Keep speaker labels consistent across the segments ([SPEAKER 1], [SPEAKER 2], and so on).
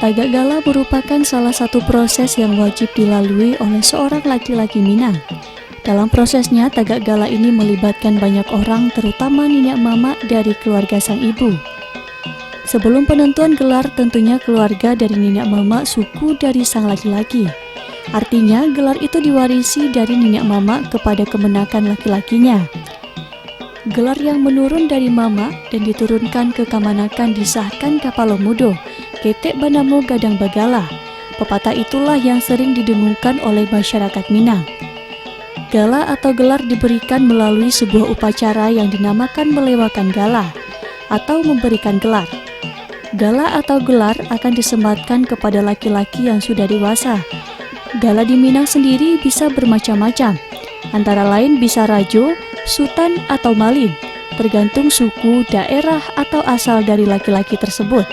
[SPEAKER 1] Tagak Gala merupakan salah satu proses yang wajib dilalui oleh seorang laki-laki Minang. Dalam prosesnya, Tagak Gala ini melibatkan banyak orang, terutama nenek mama dari keluarga sang ibu. Sebelum penentuan gelar, tentunya keluarga dari nenek mama suku dari sang laki-laki. Artinya, gelar itu diwarisi dari nenek mama kepada kemenakan laki-lakinya. Gelar yang menurun dari mama dan diturunkan ke kamanakan disahkan Kapalomudo, Ketek Banamu Gadang Bagala. Pepatah itulah yang sering didengungkan oleh masyarakat Minang. Gala atau gelar diberikan melalui sebuah upacara yang dinamakan melewakan gala atau memberikan gelar. Gala atau gelar akan disematkan kepada laki-laki yang sudah dewasa. Gala di Minang sendiri bisa bermacam-macam, antara lain bisa rajo, sultan atau malin, tergantung suku, daerah, atau asal dari laki-laki tersebut.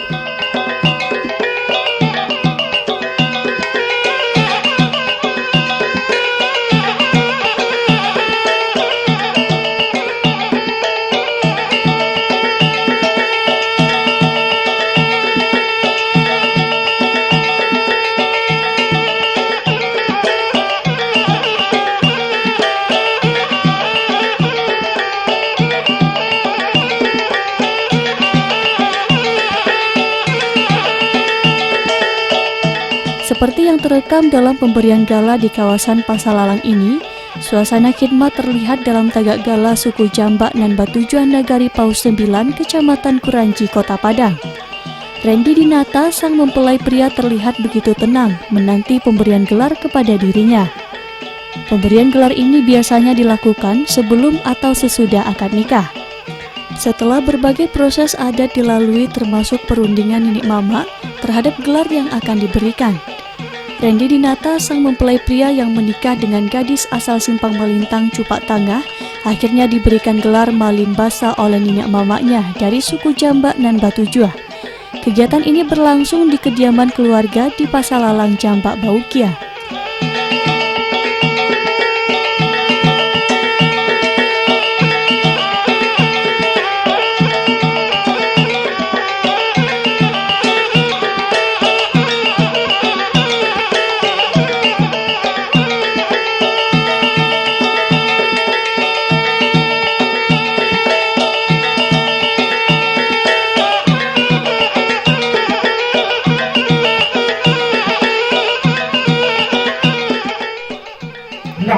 [SPEAKER 1] Seperti yang terekam dalam pemberian gala di kawasan Pasalalang ini, suasana khidmat terlihat dalam Tagak Gala suku Jambak nan Batujuan Nagari Paus 9, Kecamatan Kuranji, Kota Padang. Randy Dinata, sang mempelai pria, terlihat begitu tenang menanti pemberian gelar kepada dirinya. Pemberian gelar ini biasanya dilakukan sebelum atau sesudah akad nikah. Setelah berbagai proses adat dilalui termasuk perundingan nenek mama terhadap gelar yang akan diberikan, Randy Dinata, sang mempelai pria yang menikah dengan gadis asal Simpang Melintang, Cupak Tangah, akhirnya diberikan gelar Malin Basa oleh nenek mamanya dari suku Jambak nan Batujuah. Kegiatan ini berlangsung di kediaman keluarga di Pasalalang, Jambak, Baukia.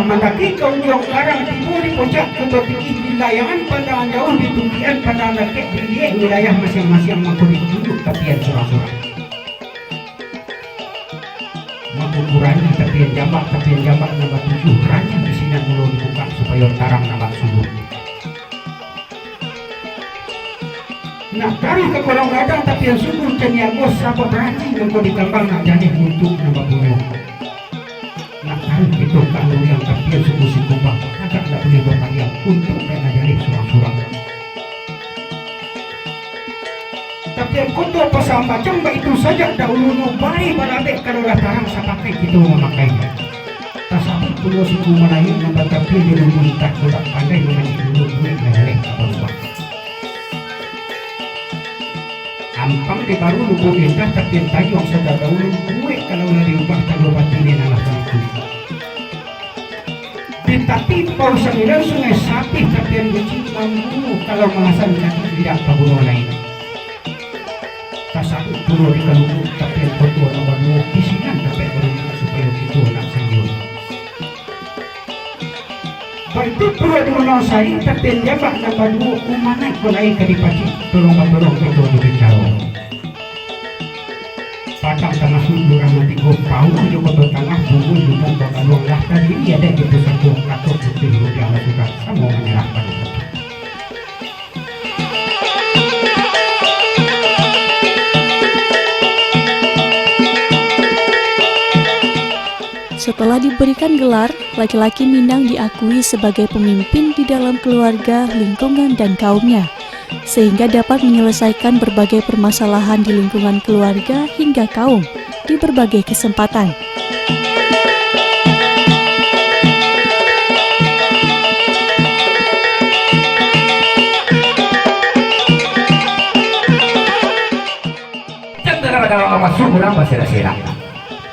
[SPEAKER 2] Mendaki kau jauh larang timur di puncak kebertinggi wilayahan pandangan jauh di tumpian pandangan dekat berliat wilayah masing-masing mampu ditunjuk tepian surah-surah. Mampu kurangi tepian jambak nombor 7 ranjang di sini mulu dibuka supaya tarang nampak suluh. Nak tarik ke kolong gadang tepian suku ceniagos apa berarti engkau dikembang nak jadi untuk nampak bunuh. Nak tarik itu kalau yang tepian suku si kumbang agak tak boleh berkarya untuk kena jadi surang-surang. Tepian kotor pasal macam itu saja dahulu baik balabek kalau dah tarang sapakai kita memakainya. Tak sabut pulau suku Melayu nampak tepian dia dulu tak bolak pandai mengaji dulu duit lehelek atau luar. Ampang di baru lubu indah tepian tayong sedang dahulu kue kalau dah diubah kalau batinin anak itu. Tapi Paus 9 sungai Sapi tepian Guci mampu kalau mengasal kaki tidak pabunuh lain. Tak sabut pulau di Kaluku tepian kotor nomor 2 bisinan tepian beruntung supaya itu nak sanjur. Berikut pulau di Wonosari tepian Jambak nomor 2 kumana kulai kadipati tolong-tolong kotor di Bencaro. Patang termasuk lurah mati gopau di kota tengah bumbu dukung kota luang lah tadi ada di pusat buang kator putih yang suka sama menyerahkan.
[SPEAKER 1] Setelah diberikan gelar, laki-laki Minang diakui sebagai pemimpin di dalam keluarga, lingkungan, dan kaumnya, sehingga dapat menyelesaikan berbagai permasalahan di lingkungan keluarga hingga kaum di berbagai kesempatan.
[SPEAKER 3] masuk orang bersera-sera,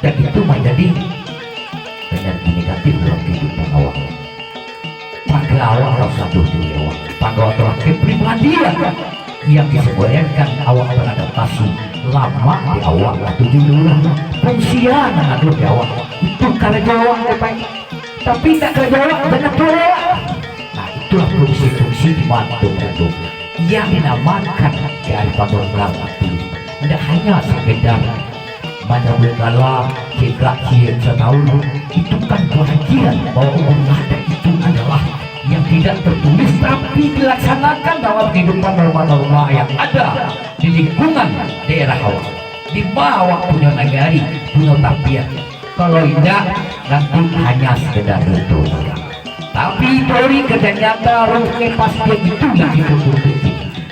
[SPEAKER 3] dan itu menjadi energi negatif dalam kehidupan awak. Pada awak rasa diri awak, pada awak kepribadian yang disebutkan awak beradaptasi lama di awak atau judulnya fungsian ada di awak itu kerja awak baik, tapi tak kerja awak benar awak. Nah itulah fungsi-fungsi dibantu yang dinamakan dari pembangunan itu. Tidak hanya sekedar mana bergalah cekak setahun, itu kan bahagian bahwa umur itu adalah yang tidak tertulis tapi dilaksanakan dalam kehidupan norma-norma yang ada di lingkungan daerah awak, di bawah punya negari, punya tapian. Kalau tidak nanti hanya sekedar itu saja. Tapi teori kerja nyata roh kepastian itu yang ditutup.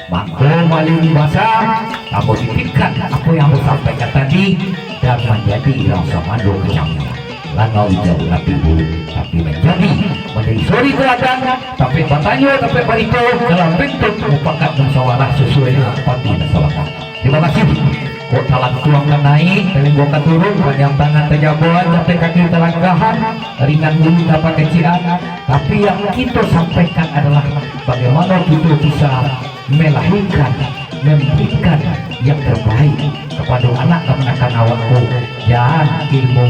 [SPEAKER 3] Maka melalui bahasa kamu titipkan apa yang aku sampaikan tadi dan menjadi rasa mandu kenyangnya. Langau jauh tapi menjadi suri teladan tapi bertanya tapi berito dalam bentuk merupakan musyawarah sesuai dengan pati masyarakat. Terima kasih. Kok talang tuangkan naik, telinggokan turun, panjang tangan terjabuan, sampai kaki teranggahan, ringan bulu dapat kecilan. Tapi yang kita sampaikan adalah bagaimana kita bisa melahirkan, memberikan yang terbaik kepada anak kemenakan awakku dan ilmu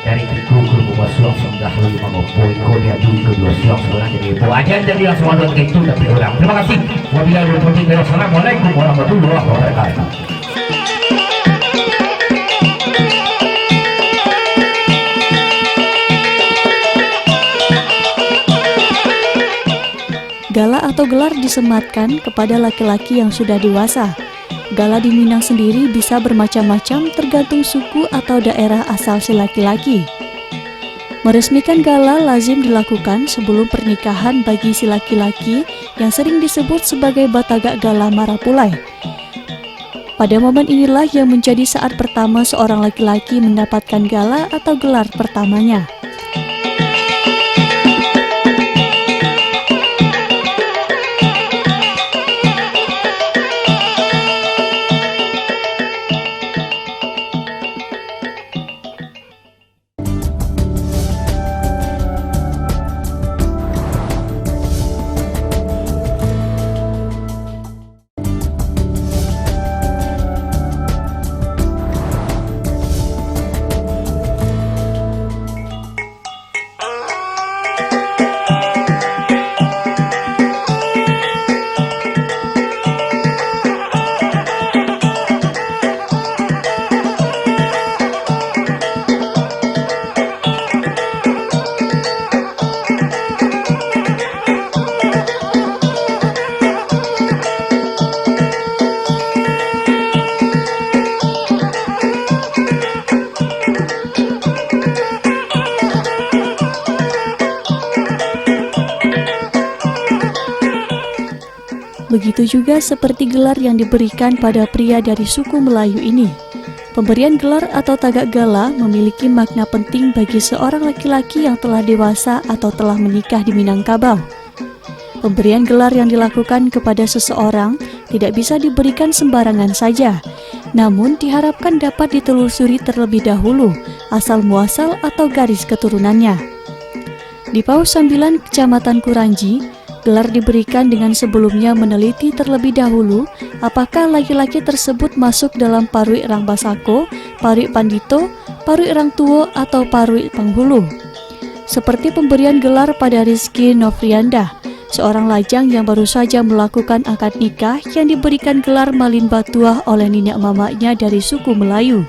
[SPEAKER 3] dari iku ke rumah suang singgah lalu mengopoi kau lihat dulu kedua suang sebelah jadi ibu aja jadi langsung ada itu tapi orang. Terima kasih. Wabillahi taufiq. Wassalamualaikum warahmatullahi wabarakatuh.
[SPEAKER 1] Gala atau gelar disematkan kepada laki-laki yang sudah dewasa. Gala di Minang sendiri bisa bermacam-macam tergantung suku atau daerah asal si laki-laki. Meresmikan gala lazim dilakukan sebelum pernikahan bagi si laki-laki yang sering disebut sebagai Batagak Gala Marapulai. Pada momen inilah yang menjadi saat pertama seorang laki-laki mendapatkan gala atau gelar pertamanya. Begitu juga seperti gelar yang diberikan pada pria dari suku Melayu ini. Pemberian gelar atau tagak gala memiliki makna penting bagi seorang laki-laki yang telah dewasa atau telah menikah di Minangkabau. Pemberian gelar yang dilakukan kepada seseorang tidak bisa diberikan sembarangan saja, namun diharapkan dapat ditelusuri terlebih dahulu asal-muasal atau garis keturunannya. Di Paus Sambilan, Kecamatan Kuranji, gelar diberikan dengan sebelumnya meneliti terlebih dahulu apakah laki-laki tersebut masuk dalam Parui Rang Basako, Parui Pandito, Parui Rang Tuo, atau Parui Penghulu. Seperti pemberian gelar pada Rizky Novrianda, seorang lajang yang baru saja melakukan akad nikah yang diberikan gelar Malin Batuah oleh nenek mamanya dari suku Melayu.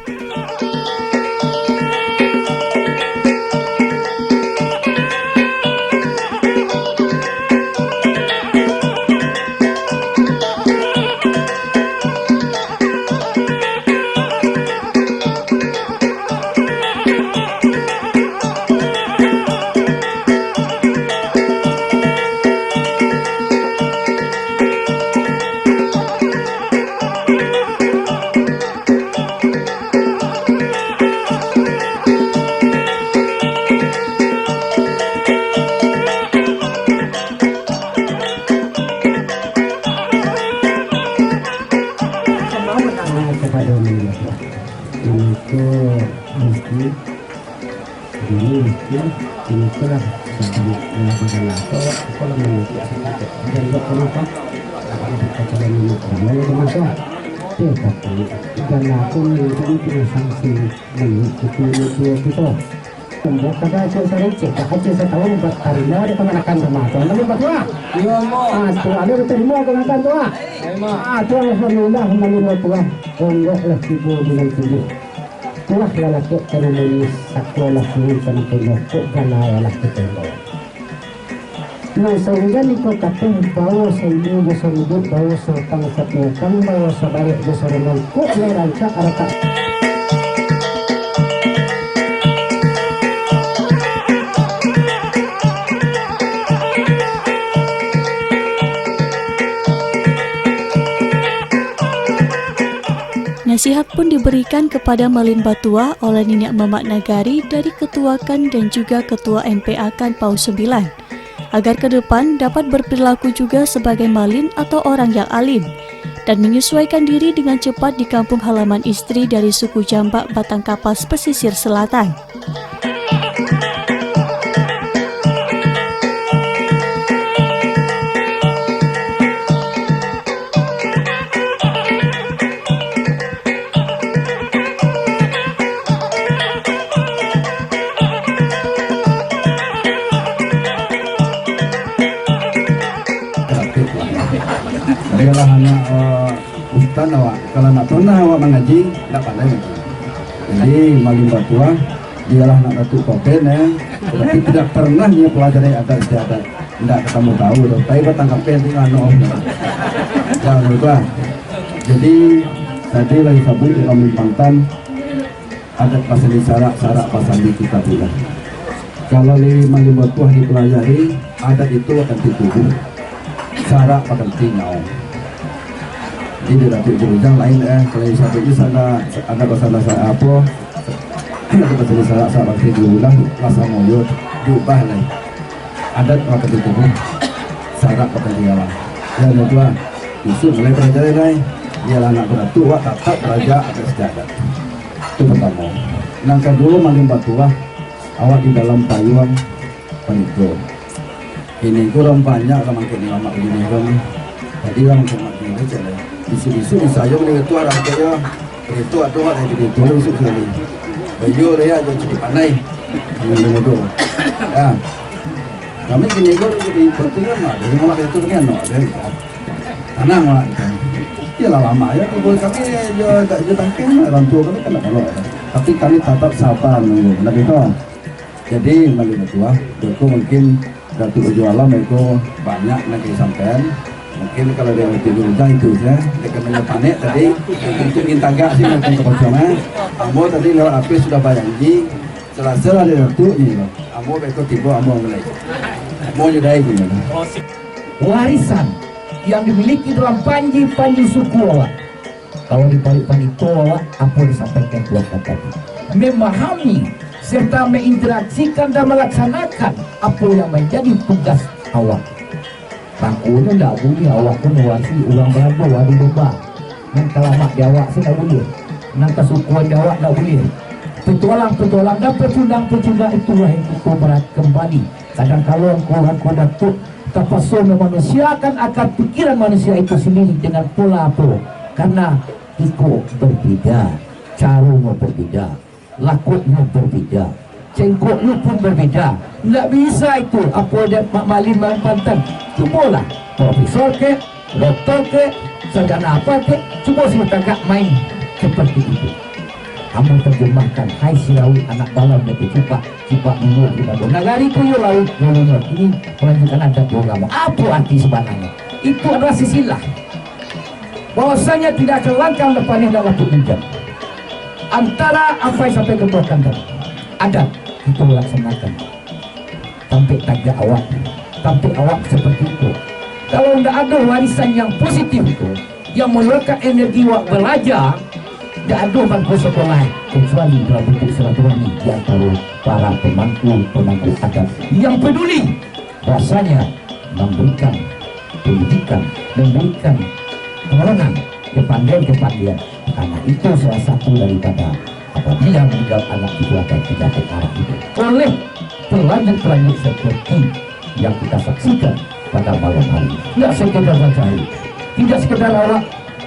[SPEAKER 2] ini sudah sampai melakukan lato kalau mengerti asal dan buat kenapa kalau kita jalan ini masuk dan aku menjadi sanksi mengikuti itu untuk kata hasil saya cek hasil saya tahu buat karena ada kemenakan rumah tuan tapi batua iya mau tuan ada terima kemenakan tuan tuan alhamdulillah alhamdulillah tuan enggak lah ibu dengan tubuh tuan lelaki terus sekolah suruh tentunya kok galaya lah kita nah sehingga niko katong bawa sendiri bersambut bawa sertang satyakan bawa sabalik bersambut kok meranca arata
[SPEAKER 1] Nasihat pun diberikan kepada Malin Batua oleh Niniak Mamak Nagari dari Ketua KAN dan juga Ketua MPA KAN PAU 9 agar ke depan dapat berperilaku juga sebagai malin atau orang yang alim dan menyesuaikan diri dengan cepat di kampung halaman istri dari suku Jambak Batang Kapas pesisir selatan.
[SPEAKER 4] Adalah anak ustaz awak kalau nak pernah awak mengaji tak pandai mengaji. Jadi Malin Batua dialah anak Datuk Kopen tapi tidak pernah dia pelajari adat istiadat tidak ketemu tahu tu tapi batang kapen tu anu jangan lupa. Jadi tadi lagi sabut di Lamin Pantan adat pasal sarak pasal di kita pula. Kalau di Malin Batua dipelajari adat itu akan ditubuh sarak akan tinggal. Ini dari jurujang lain kalau satu ini sana ada bahasa apa ada bahasa sarak pasti diulang rasa moyot diubah lagi adat akan ditubuh sarak akan tinggal. Dan kedua isu mulai pelajari lagi ialah anak berat tua tetap raja akan sejagat itu pertama. Yang kedua Malin Batua awak di dalam payung penikro ini kurang banyak lah makin lama begini kan jadi orang cuma gini aja lah isu-isu saya boleh ketua rakyatnya itu ada orang yang jadi tuan isu sekali baju dia aja cukup pandai dengan mudah ya kami gini kan jadi pentingan lah jadi malah itu kan no tenang lah ya lah lama ya kalau kami ya tak jetangkin orang tua kami kan kalau tapi kami tetap sabar nunggu nah gitu jadi Malin Batua itu mungkin Datuk Ujo Alam itu banyak nanti sampean mungkin kalau dia tidur hujan itu ya dia kena panik tadi untuk ingin tangga sih mungkin kepercayaan kamu tadi lewat HP sudah bayangji setelah dia Datuk ni loh kamu beko tiba kamu mulai mau judai gimana
[SPEAKER 3] Warisan yang dimiliki dalam panji suku awak kalau di balik itu awak apa disampaikan tuan tadi memahami serta menginteraksikan dan melaksanakan apa yang menjadi tugas awak. Bangkunya tidak boleh awak pun warisi orang berada wadi domba. Nang kalamak di awak saya tak boleh. Nang kesukuan di awak tak boleh. Petualang dan pecundang itulah yang kita berat kembali. Kadang kalau engkau datuk terpasung memanusiakan akar pikiran manusia itu sendiri dengan pola apa. Karena ikut berbeda, caranya berbeda. Lakutnya berbeda, cengkoknya pun berbeda. Tak bisa itu apa dia Mak Malin Pantan. Cubalah profesor ke, doktor ke, sarjana apa ke, cuba sementara main seperti itu. Kamu terjemahkan hai sirawi anak balam dari cuba menurut di Bandung Nagari kuyo laut ngomong ini melanjutkan adat agama. Apa arti sebenarnya? Itu adalah sisilah bahwasanya tidak akan langkah depannya dalam waktu hujan. Antara apa yang sampai kebuatan tadi adat itu laksanakan sampai tagak awak seperti itu. Kalau tidak ada warisan yang positif itu yang mengeluarkan energi awak belajar, tidak ada bangku sekolah kecuali dalam bentuk silaturahmi di antara para pemangku adat yang peduli rasanya memberikan pendidikan, memberikan pengenalan kepandaian. Karena itu salah satu daripada apabila meninggal anak itu akan tidak terarah itu oleh berlanjut seperti yang kita saksikan pada malam hari. Tidak sekedar mencari, tidak sekedar awak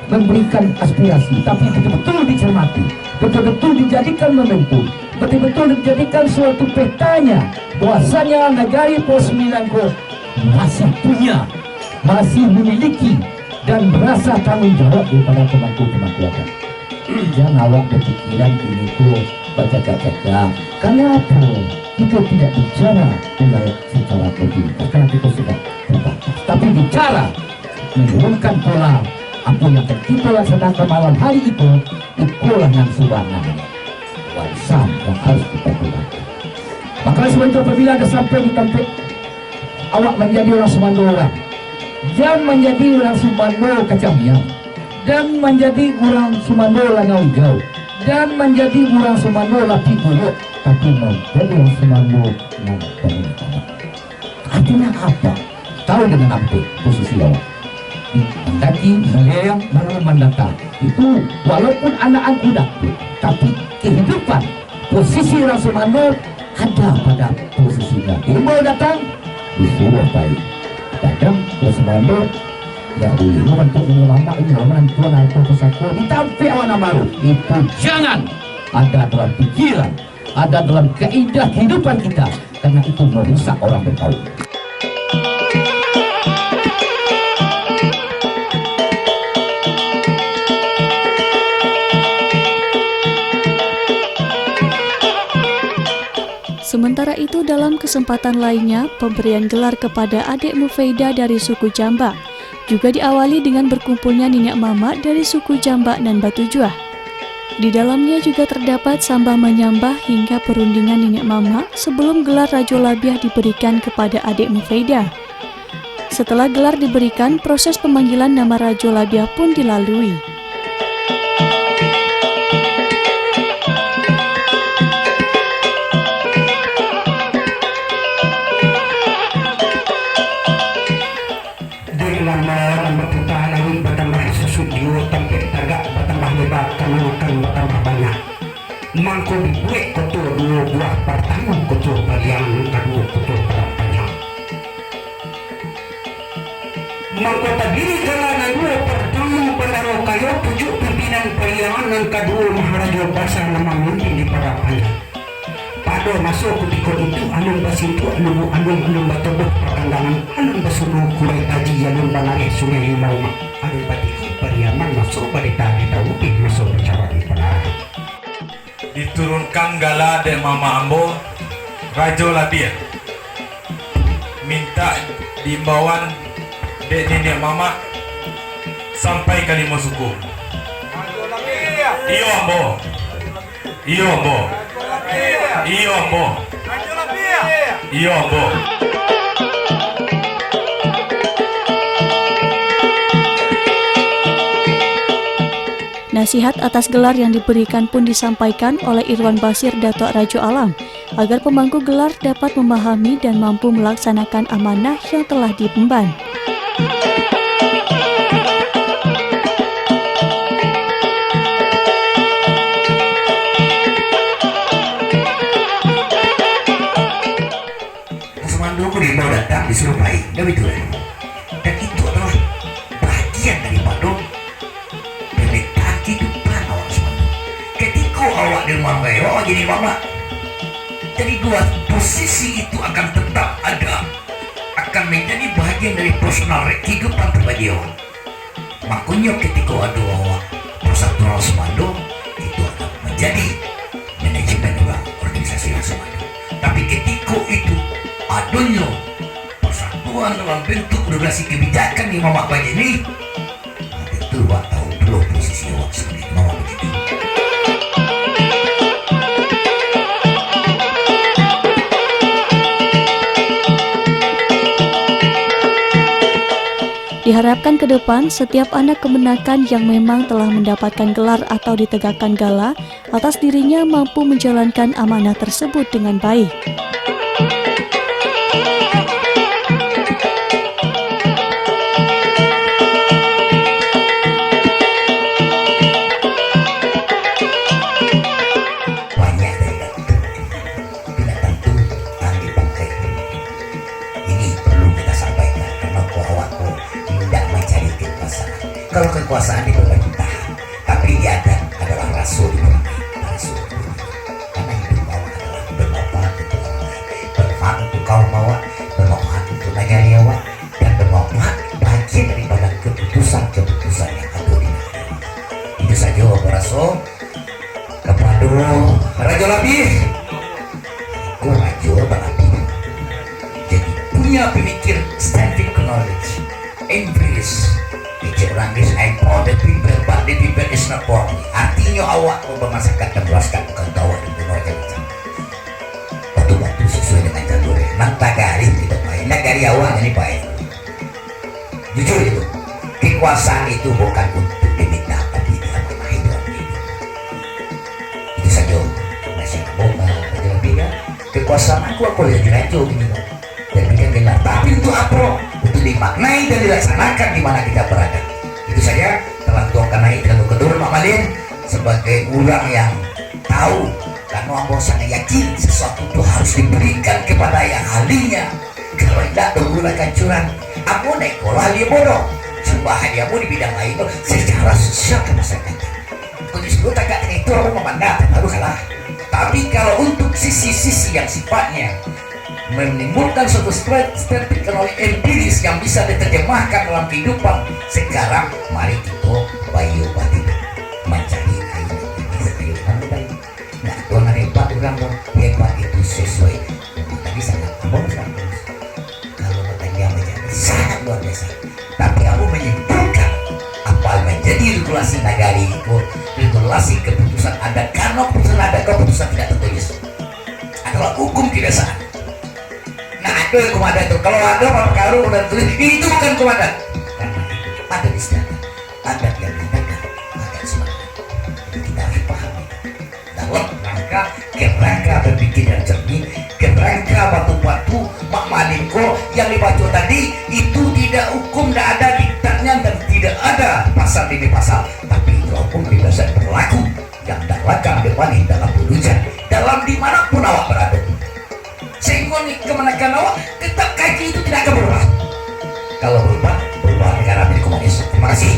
[SPEAKER 3] memberikan aspirasi, tapi betul-betul dicermati, betul-betul dijadikan momentum, betul-betul dijadikan suatu petanya bahwasanya negari Pos Sembilan masih memiliki dan merasa tanggung jawab kepada pemangku-pemangku adat. Jangan awak berpikiran ini tuh baca-baca. Kenapa kita tidak bicara wilayah secara politik? Karena kita sudah terbatas. Tapi bicara menurunkan pola apa yang kita laksanakan malam hari itulah yang sebenarnya warisan yang harus kita gunakan. Maka sebab itu apabila ada sampai di tempat awak menjadi orang Sumando orang, jangan menjadi orang Sumando kacamnya, dan menjadi orang Sumando langau hijau, dan menjadi orang Sumando laki buruk, tapi menjadi orang Sumando yang pemerintah. Artinya apa? Tahu dengan apa posisi awak? Mendaki, melayang, malam mendatang itu walaupun anak kuda, tapi kehidupan posisi orang Sumando ada pada posisinya. Ilmu datang disuruh baik, kadang ke Sumando ya boleh membentuk ulama ini menentukan atau kesatu ditampi awan baru itu jangan ada dalam pikiran, ada dalam kaidah kehidupan kita, karena itu merusak orang bertahu.
[SPEAKER 1] Sementara itu dalam kesempatan lainnya, pemberian gelar kepada adik Mufaidah dari suku Jambak juga diawali dengan berkumpulnya Ninyak Mama dari suku Jambak dan Batu Juah. Di dalamnya juga terdapat sambah menyambah hingga perundingan Ninyak Mama sebelum gelar Rajo Labiah diberikan kepada adik Mufaidah. Setelah gelar diberikan, proses pemanggilan nama Rajo Labiah pun dilalui.
[SPEAKER 2] Mangko dibuat kotor 2 buah pertama kotor bagian kedua kotor pertama. Mangko terdiri karena 2 pertama pendaro kayu 7 pimpinan pariangan yang kedua Maharaja Basar nama mungkin di Parapanjang. Pada masuk ketika itu alun basintu alun batoboh perkandangan alun basuruh kurai haji alun banari sungai Himauma alun batiku pariaman masuk pada tadi masuk bicara di Parapanjang.
[SPEAKER 5] Diturunkan gala dek Mama Ambo Rajo Labiah, minta diimbauan dek Nenek Mama sampai ke 5 suku. Iyo Ambo, iyo Ambo, iyo Ambo, iyo Ambo.
[SPEAKER 1] Nasihat atas gelar yang diberikan pun disampaikan oleh Irwan Basir Datuk Rajo Alam agar pemangku gelar dapat memahami dan mampu melaksanakan amanah yang telah diemban.
[SPEAKER 2] Semandung aku dibawa datang disuruh baik, dan itu lah. Dan itu adalah bagian daripada kehidupan awak semua. Ketika awak di rumah awak jadi mama, jadi 2 posisi itu akan tetap ada, akan menjadi bagian dari personal kehidupan pribadi awak. Makanya ketika ada awak persatuan Semando itu akan menjadi manajemen orang organisasi Semando. Tapi ketika itu adanya persatuan dalam bentuk regulasi kebijakan di mama bagi ini, itu awak tahu belum posisi awak sebagai mama begitu.
[SPEAKER 1] Diharapkan ke depan, setiap anak kemenakan yang memang telah mendapatkan gelar atau ditegakkan gala atas dirinya mampu menjalankan amanah tersebut dengan baik.
[SPEAKER 2] Banyak dari itu. Bila tentu
[SPEAKER 3] kalau kekuasaan di pemerintahan, tapi dia adalah rasul di bawah rasul. Karena hidup bawah adalah bermanfaat untuk orang lain, bermanfaat untuk kaum bawah, bermanfaat untuk negara bawah, dan bermanfaat bagian daripada keputusan-keputusan yang ada di negara. Itu saja Bapak Rasul. Kepada Raja Labih, aku Raja Labih. Jadi punya pemikir standing knowledge, embrace. Ijek orang this important people, but the people is not for me. Artinya awak mau bermasyarakat dan beraskan bukan tawa dan bunuh macam-macam. Batu-batu sesuai dengan jalurnya. Nantagari gitu baik. Nagari awak ini baik. Jujur itu, kekuasaan itu bukan untuk diminta, tapi diamanah itu. Itu saja. Masih bohong, Raja Labih kan? Kekuasaan aku lihat di raja ini. Dan bikin gelar. Tapi untuk apa? Untuk dimaknai dan dilaksanakan di mana kita berada. Itu saja. Telah tuangkan naik dengan kedur Mak Malin sebagai orang yang tahu dan mau sangat yakin sesuatu itu harus diberikan kepada yang ahlinya. Kalau tidak menggunakan curang, aku naik kolah dia bodoh. Coba hadiahmu di bidang lain secara sosial ke masyarakat. Kalau disitu tak itu aku memandang baru kalah. Tapi kalau untuk sisi-sisi yang sifatnya menimbulkan suatu statistik oleh empiris yang bisa diterjemahkan dalam kehidupan sekarang, mari kita bayu batin mencari kayu pandai. Nah, tuan hebat orang hebat itu sesuai tadi sangat bagus. Kalau bertanya menjadi sangat luar biasa. Tapi aku menyimpulkan apa menjadi regulasi nagari itu, regulasi keputusan ada karena keputusan tidak tertulis adalah hukum tidak sah. Nah, itu yang komandan itu. Kalau ada Bapak Karu udah tulis, itu bukan komandan. Karena itu ada di sana, ada yang dinakan, ada semangat. Jadi kita harus pahami dalam kerangka berpikir yang jernih, kerangka batu-batu Mak Malinko yang dibaca tadi itu tidak hukum, tidak ada diktatnya dan tidak ada pasal demi pasal, tapi itu hukum bebas berlaku yang dalam depan dalam hujan, dalam dimanapun awak berada. Sehingga kemenakan awak tetap kaki itu tidak akan berubah. Kalau berubah negara milik komunis. Terima kasih.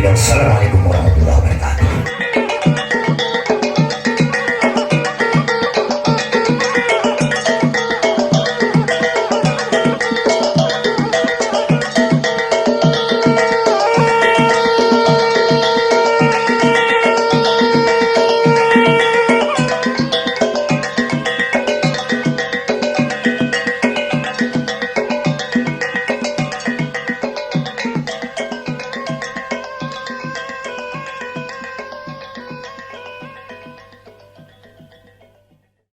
[SPEAKER 3] Wassalamualaikum warahmatullahi wabarakatuh.